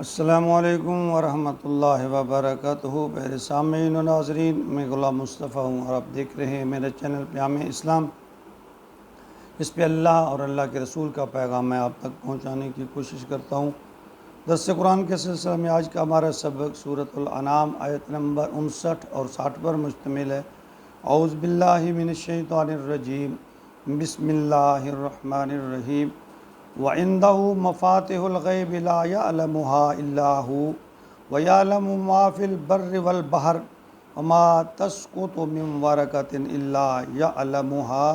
السلام علیکم ورحمۃ اللہ وبرکاتہ۔ میرے سامعین و ناظرین، میں غلام مصطفیٰ ہوں اور آپ دیکھ رہے ہیں میرے چینل پیام اسلام۔ اس پہ اللہ اور اللہ کے رسول کا پیغام میں آپ تک پہنچانے کی کوشش کرتا ہوں۔ درس قرآن کے سلسلہ میں آج کا ہمارا سبق سورۃ الانعام آیت نمبر 59 اور 60 پر مشتمل ہے۔ اعوذ باللہ من الشیطان الرجیم، بسم اللہ الرحمن الرحیم۔ وَعِندَهُ مَفَاتِحُ الْغَيْبِ لَا يَعْلَمُهَا إِلَّا هُوَ وَيَعْلَمُ مَا فِي الْبَرِّ وَالْبَحْرِ وَمَا تَسْقُطُ مِنْ وَرَقَةٍ إِلَّا يَعْلَمُهَا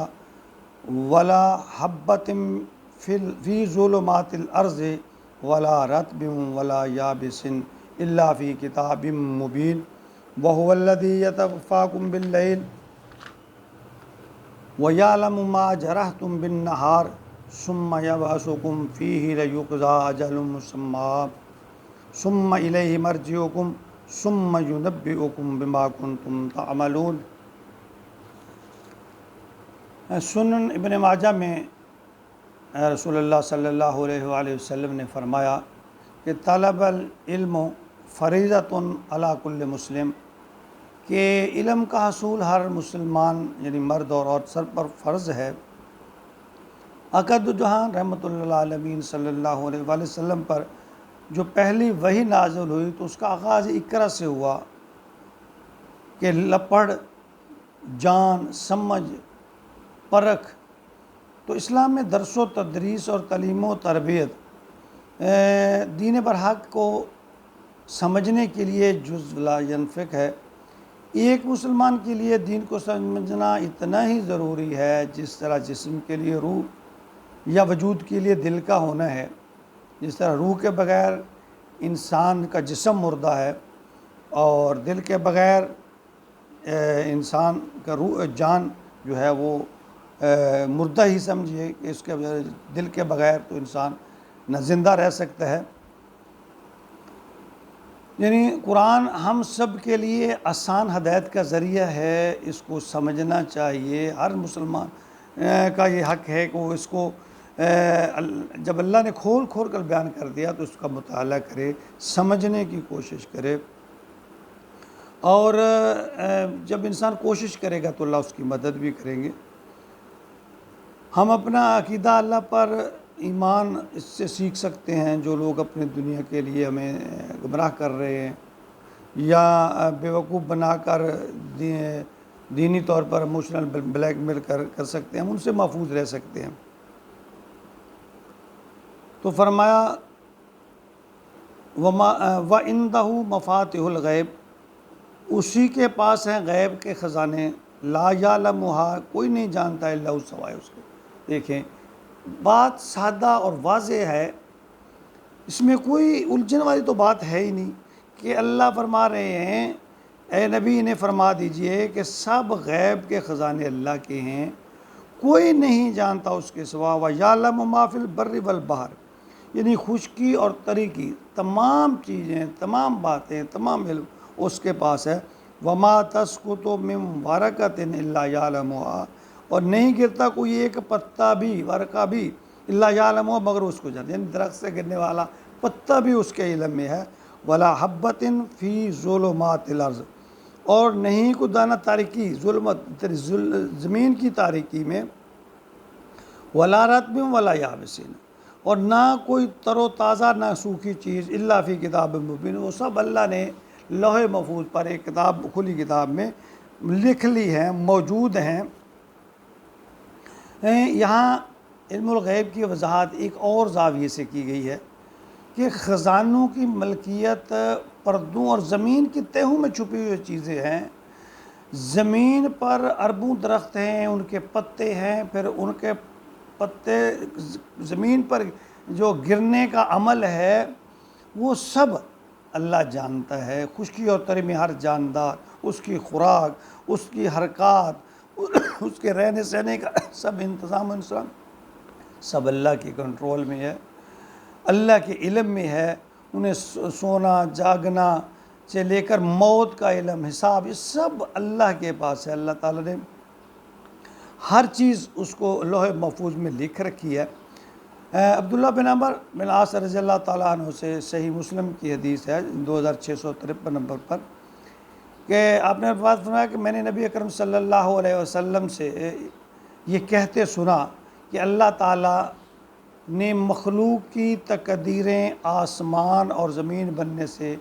وَلَا حَبَّةٍ فِي ظُلُمَاتِ الْأَرْضِ وَلَا رَطْبٍ وَلَا يَابِسٍ إِلَّا فِي كِتَابٍ مُبِينٍ وَهُوَ الَّذِي يَتَوَفَّاكُم بِاللَّيْلِ وَيَعْلَمُ مَا جَرَحْتُم بِالنَّهَارِ ثم يبعثكم فيه ليقضى أجل مسمى ثم إليه مرجعكم ثم ينبئكم بما كنتم تعملون۔ سنن ابن ماجہ میں رسول اللہ صلی اللہ علیہ وآلہ وسلم نے فرمایا کہ طلب العلم فریضۃ علی کل مسلم، کہ علم کا حصول ہر مسلمان یعنی مرد اور عورت سر پر فرض ہے۔ عقد جہاں رحمۃ اللہ عالمین صلی اللہ علیہ وآلہ وسلم پر جو پہلی وحی نازل ہوئی تو اس کا آغاز اقرا سے ہوا کہ پڑھ، جان، سمجھ، پرکھ۔ تو اسلام میں درس و تدریس اور تعلیم و تربیت دین برحق کو سمجھنے کے لیے جز لا ینفق ہے۔ ایک مسلمان کے لیے دین کو سمجھنا اتنا ہی ضروری ہے جس طرح جسم کے لیے روح یا وجود کے لیے دل کا ہونا ہے۔ جس طرح روح کے بغیر انسان کا جسم مردہ ہے اور دل کے بغیر انسان کا جان جو ہے وہ مردہ ہی سمجھیے کہ اس کے دل کے بغیر تو انسان نہ زندہ رہ سکتا ہے۔ یعنی قرآن ہم سب کے لیے آسان ہدایت کا ذریعہ ہے، اس کو سمجھنا چاہیے۔ ہر مسلمان کا یہ حق ہے کہ وہ اس کو جب اللہ نے کھول کر بیان کر دیا تو اس کا مطالعہ کرے، سمجھنے کی کوشش کرے، اور جب انسان کوشش کرے گا تو اللہ اس کی مدد بھی کریں گے۔ ہم اپنا عقیدہ اللہ پر ایمان اس سے سیکھ سکتے ہیں جو لوگ اپنے دنیا کے لیے ہمیں گمراہ کر رہے ہیں یا بیوقوف بنا کر دینی طور پر ایموشنل بلیک میل کر سکتے ہیں، ہم ان سے محفوظ رہ سکتے ہیں۔ تو فرمایا وَعِندَهُ مَفَاتِحُ الْغَيْبِ، اسی کے پاس ہیں غیب کے خزانے، لا یعلمها، کوئی نہیں جانتا الا هو، سوائے اس کے۔ دیکھیں بات سادہ اور واضح ہے، اس میں کوئی الجھن والی تو بات ہے ہی نہیں کہ اللہ فرما رہے ہیں اے نبی انہیں فرما دیجئے کہ سب غیب کے خزانے اللہ کے ہیں، کوئی نہیں جانتا اس کے سوا۔ وَيَعْلَمُ مَا فِي الْبَرِّ وَالْبَحْرِ، یعنی خشکی اور تری کی تمام چیزیں، تمام باتیں، تمام علم اس کے پاس ہے۔ وَمَا تَسْقُطُ مِنْ وَرَقَةٍ إِلَّا يَعْلَمُهَا، اور نہیں گرتا کوئی ایک پتا بھی، ورقہ بھی، الا یعلمها، مگر اس کو جانتا، یعنی درخت سے گرنے والا پتا بھی اس کے علم میں ہے۔ ولا حبۃ فی ظلمات الارض، اور نہیں کوئی دانہ تاریکی، ظلمت زمین کی تاریکی میں، ولا رطب ولا یابس، اور نہ کوئی تر و تازہ نہ سوکھی چیز، الا فی کتاب مبین، وہ سب اللہ نے لوح محفوظ پر ایک کتاب، کھلی کتاب میں لکھ لی ہیں، موجود ہیں۔ یہاں علم الغیب کی وضاحت ایک اور زاویے سے کی گئی ہے کہ خزانوں کی ملکیت پردوں اور زمین کی تہوں میں چھپی ہوئی چیزیں ہیں۔ زمین پر اربوں درخت ہیں، ان کے پتے ہیں، پھر ان کے پتے زمین پر جو گرنے کا عمل ہے وہ سب اللہ جانتا ہے۔ خشکی اور تری میں ہر جاندار، اس کی خوراک، اس کی حرکات، اس کے رہنے سہنے کا سب انتظام سب اللہ کے کنٹرول میں ہے، اللہ کے علم میں ہے۔ انہیں سونا جاگنا سے لے کر موت کا علم، حساب، یہ سب اللہ کے پاس ہے۔ اللہ تعالیٰ نے ہر چیز اس کو لوح محفوظ میں لکھ رکھی ہے۔ عبداللہ بن عمر بن عاص رضی اللہ تعالیٰ عنہ سے صحیح مسلم کی حدیث ہے 2653 نمبر پر کہ آپ نے بات فرمایا کہ میں نے نبی اکرم صلی اللہ علیہ وسلم سے یہ کہتے سنا کہ اللہ تعالیٰ نے مخلوق کی تقدیریں آسمان اور زمین بننے سے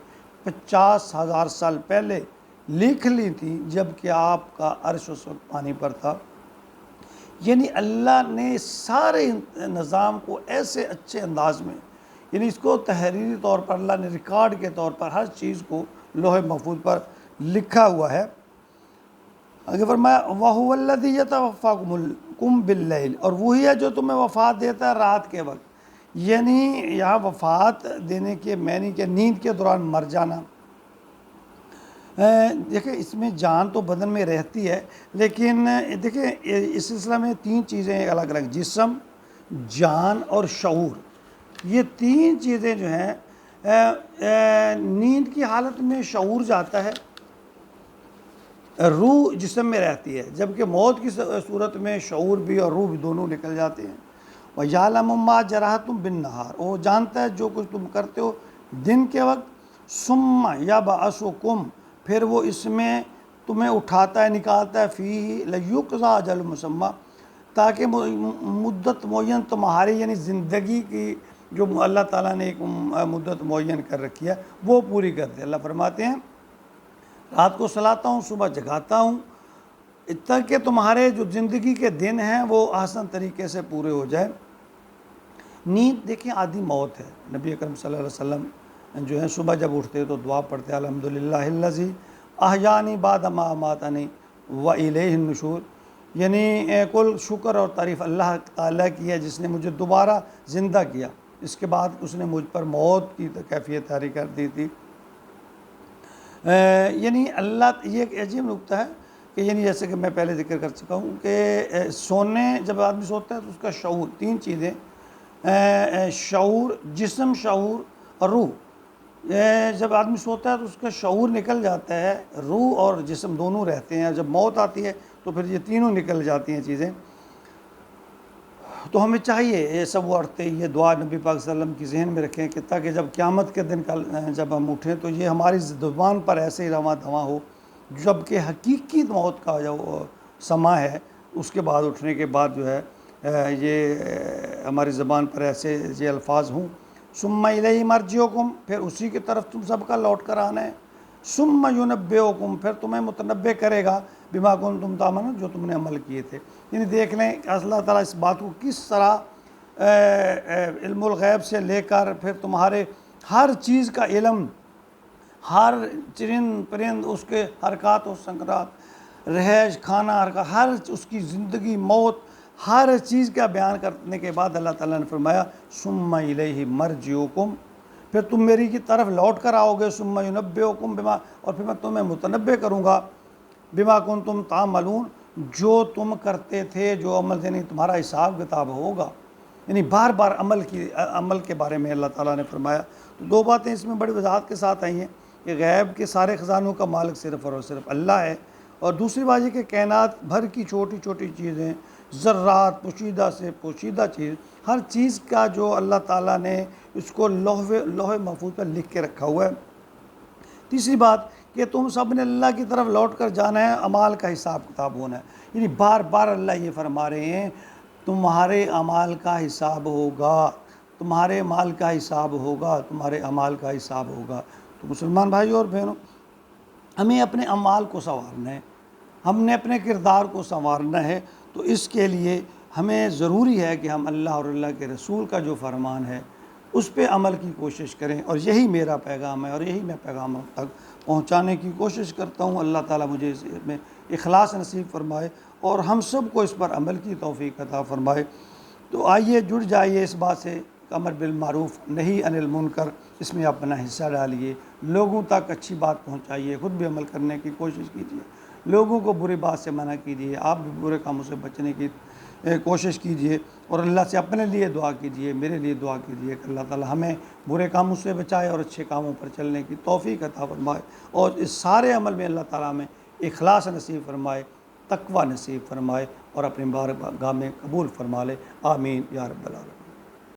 50,000 سال پہلے لکھ لی تھیں جب کہ آپ کا عرش اس وقت پانی پر تھا۔ یعنی اللہ نے سارے نظام کو ایسے اچھے انداز میں، یعنی اس کو تحریری طور پر اللہ نے ریکارڈ کے طور پر ہر چیز کو لوح محفوظ پر لکھا ہوا ہے۔ آگے فرمایا وَهُوَ الَّذِي يَتَوَفَّاكُمْ بِاللَّيْلِ، اور وہی ہے جو تمہیں وفات دیتا ہے رات کے وقت۔ یعنی یہاں وفات دینے کے معنی کہ نیند کے دوران مر جانا۔ دیکھیں اس میں جان تو بدن میں رہتی ہے، لیکن دیکھیں اس سلسلہ میں 3 چیزیں الگ الگ، جسم، جان اور شعور، یہ 3 چیزیں جو ہیں نیند کی حالت میں شعور جاتا ہے، روح جسم میں رہتی ہے، جبکہ موت کی صورت میں شعور بھی اور روح بھی دونوں نکل جاتے ہیں۔ وَيَعْلَمُ مَا جَرَحْتُمْ بِالنَّهَارِ، وہ جانتا ہے جو کچھ تم کرتے ہو دن کے وقت۔ ثُمَّ يَبْعَثُكُمْ، پھر وہ اس میں تمہیں اٹھاتا ہے، نکالتا ہے، فِيهِ لِيُقْضَىٰ أَجَلٌ مُّسَمًّى، تاکہ مدت معین تمہاری یعنی زندگی کی جو اللہ تعالیٰ نے ایک مدت معین کر رکھی ہے وہ پوری کر دے۔ اللہ فرماتے ہیں رات کو سلاتا ہوں، صبح جگاتا ہوں، تاکہ تمہارے جو زندگی کے دن ہیں وہ آسان طریقے سے پورے ہو جائے۔ نیند دیکھیں آدھی موت ہے۔ نبی اکرم صلی اللہ علیہ وسلم جو ہیں صبح جب اٹھتے تو دعا پڑھتے الحمدللہ الذی احیانی بعد ما اماتنی والیہ النشور، یعنی کل شکر اور تعریف اللہ تعالیٰ کی ہے جس نے مجھے دوبارہ زندہ کیا، اس کے بعد اس نے مجھ پر موت کی کیفیت طاری کر دی تھی۔ یعنی اللہ، یہ ایک عجیب نکتہ ہے کہ یعنی جیسے کہ میں پہلے ذکر کر چکا ہوں کہ سونے جب آدمی سوتا ہے تو اس کا شعور، 3 چیزیں، شعور، جسم، شعور اور روح۔ جب آدمی سوتا ہے تو اس کا شعور نکل جاتا ہے، روح اور جسم دونوں رہتے ہیں، جب موت آتی ہے تو پھر یہ تینوں نکل جاتی ہیں چیزیں۔ تو ہمیں چاہیے یہ سب اٹھتے یہ دعا نبی پاک صلی اللہ علیہ وسلم کی ذہن میں رکھیں کہ تاکہ جب قیامت کے دن جب ہم اٹھیں تو یہ ہماری زبان پر ایسے ہی رواں دواں ہو، جب کہ حقیقی موت کا جو سما ہے اس کے بعد اٹھنے کے بعد جو ہے یہ ہماری زبان پر ایسے یہ الفاظ ہوں۔ ثم الیہ مرجعکم، پھر اسی کی طرف تم سب کا لوٹ کر آنا ہے۔ ثم ینبئکم، پھر تمہیں متنبع کرے گا بما کنتم تعملون، جو تم نے عمل کیے تھے۔ یعنی دیکھ لیں کہ اللہ تعالیٰ اس بات کو کس طرح علم الغیب سے لے کر پھر تمہارے ہر چیز کا علم، ہر چرند پرند اس کے حرکات و سکنات، رہائش، کھانا، ہر اس کی زندگی، موت، ہر چیز کا بیان کرنے کے بعد اللہ تعالیٰ نے فرمایا ثم الیہ مرجعکم، پھر تم میری کی طرف لوٹ کر آؤ گے، ثم ینبئکم بما، اور پھر میں تمہیں متنبع کروں گا بما کنتم تعملون، جو تم کرتے تھے، جو عمل، یعنی تمہارا حساب کتاب ہوگا۔ یعنی بار بار عمل کے بارے میں اللہ تعالیٰ نے فرمایا۔ تو 2 باتیں اس میں بڑی وضاحت کے ساتھ آئی ہیں کہ غیب کے سارے خزانوں کا مالک صرف اور صرف اللہ ہے، اور دوسری بات یہ کہ کائنات بھر کی چھوٹی چھوٹی چیزیں، ذرات، پوشیدہ سے پوشیدہ چیز، ہر چیز کا جو اللہ تعالیٰ نے اس کو لوح محفوظ پر لکھ کے رکھا ہوا ہے۔ تیسری بات کہ تم سب نے اللہ کی طرف لوٹ کر جانا ہے، اعمال کا حساب کتاب ہونا ہے۔ یعنی بار بار اللہ یہ فرما رہے ہیں تمہارے اعمال کا حساب ہوگا، تمہارے مال کا حساب ہوگا، تمہارے اعمال کا حساب ہوگا۔ تو مسلمان بھائیوں اور بہنوں، ہمیں اپنے اعمال کو سنوارنا ہے، ہم نے اپنے کردار کو سنوارنا ہے۔ تو اس کے لیے ہمیں ضروری ہے کہ ہم اللہ اور اللہ کے رسول کا جو فرمان ہے اس پہ عمل کی کوشش کریں، اور یہی میرا پیغام ہے اور یہی میں پیغام تک پہنچانے کی کوشش کرتا ہوں۔ اللہ تعالیٰ مجھے اس میں اخلاص نصیب فرمائے اور ہم سب کو اس پر عمل کی توفیق عطا فرمائے۔ تو آئیے جڑ جائیے اس بات سے، امر بالمعروف نہی عن المنکر، اس میں اپنا حصہ ڈالیے، لوگوں تک اچھی بات پہنچائیے، خود بھی عمل کرنے کی کوشش کیجیے، لوگوں کو بری بات سے منع کیجیے، آپ بھی برے کاموں سے بچنے کی کوشش کیجیے، اور اللہ سے اپنے لیے دعا کیجیے، میرے لیے دعا کیجیے کہ اللہ تعالی ہمیں برے کاموں سے بچائے اور اچھے کاموں پر چلنے کی توفیق عطا فرمائے، اور اس سارے عمل میں اللہ تعالیٰ ہمیں اخلاص نصیب فرمائے، تقوی نصیب فرمائے، اور اپنے بارگاہ میں قبول فرما لے۔ آمین یا رب العالمین۔